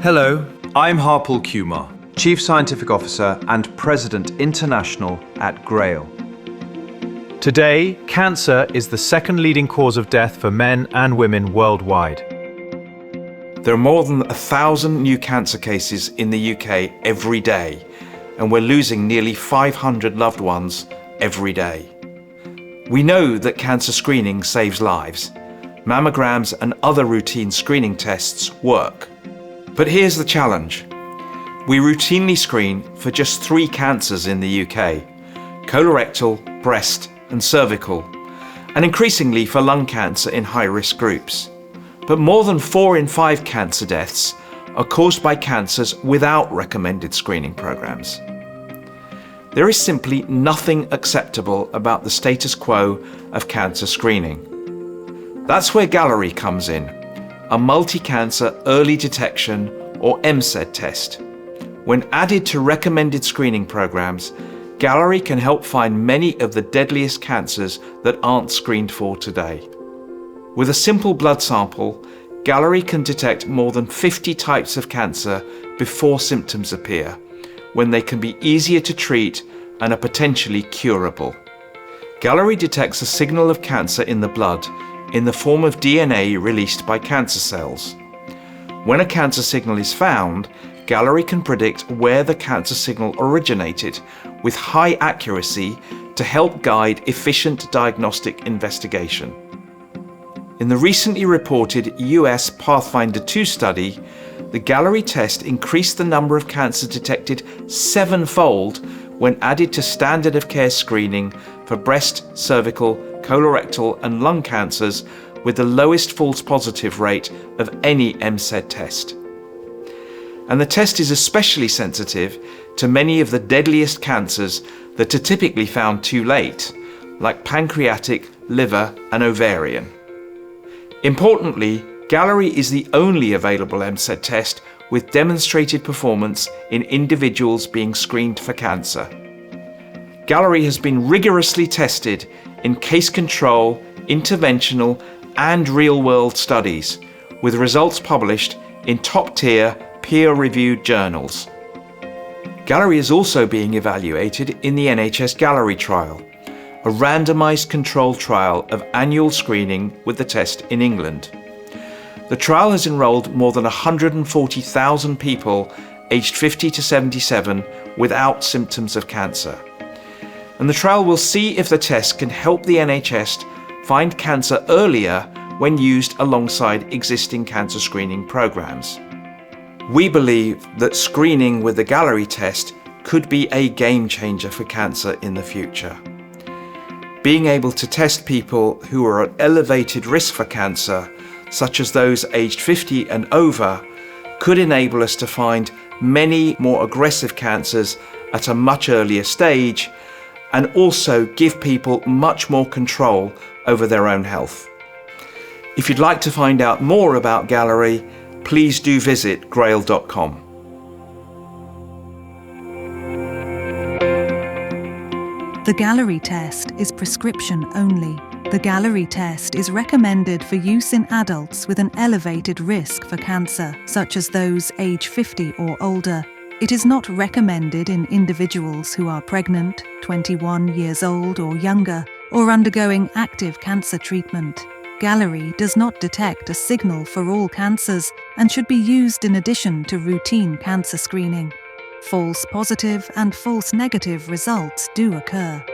Hello, I'm Harpal Kumar, Chief Scientific Officer and President International at GRAIL. Today, cancer is the second leading cause of death for men and women worldwide. There are more than 1,000 new cancer cases in the UK every day, and we're losing nearly 500 loved ones every day. We know that cancer screening saves lives. Mammograms and other routine screening tests work. But here's the challenge. We routinely screen for just 3 cancers in the UK: colorectal, breast and cervical, and increasingly for lung cancer in high-risk groups. But more than 4 in 5 cancer deaths are caused by cancers without recommended screening programs. There is simply nothing acceptable about the status quo of cancer screening. That's where Galleri comes in, a multi-cancer early detection or MCED test. When added to recommended screening programs, Galleri can help find many of the deadliest cancers that aren't screened for today. With a simple blood sample, Galleri can detect more than 50 types of cancer before symptoms appear, when they can be easier to treat and are potentially curable. Galleri detects a signal of cancer in the blood in the form of DNA released by cancer cells. When a cancer signal is found, Galleri can predict where the cancer signal originated with high accuracy to help guide efficient diagnostic investigation. In the recently reported US Pathfinder 2 study, the Galleri test increased the number of cancers detected 7-fold when added to standard of care screening for breast, cervical, colorectal and lung cancers with the lowest false positive rate of any MCED test. And the test is especially sensitive to many of the deadliest cancers that are typically found too late, like pancreatic, liver and ovarian. Importantly, Galleri is the only available MCED test with demonstrated performance in individuals being screened for cancer. Galleri has been rigorously tested in case control, interventional and real-world studies, with results published in top-tier peer-reviewed journals. Galleri is also being evaluated in the NHS Galleri trial, a randomised controlled trial of annual screening with the test in England. The trial has enrolled more than 140,000 people aged 50 to 77 without symptoms of cancer. And the trial will see if the test can help the NHS find cancer earlier when used alongside existing cancer screening programs. We believe that screening with the Galleri test could be a game changer for cancer in the future. Being able to test people who are at elevated risk for cancer, such as those aged 50 and over, could enable us to find many more aggressive cancers at a much earlier stage and also give people much more control over their own health. If you'd like to find out more about Galleri, please do visit GRAIL.com. The Galleri test is prescription only. The Galleri test is recommended for use in adults with an elevated risk for cancer, such as those age 50 or older. It is not recommended in individuals who are pregnant, 21 years old or younger, or undergoing active cancer treatment. Galleri does not detect a signal for all cancers and should be used in addition to routine cancer screening. False positive and false negative results do occur.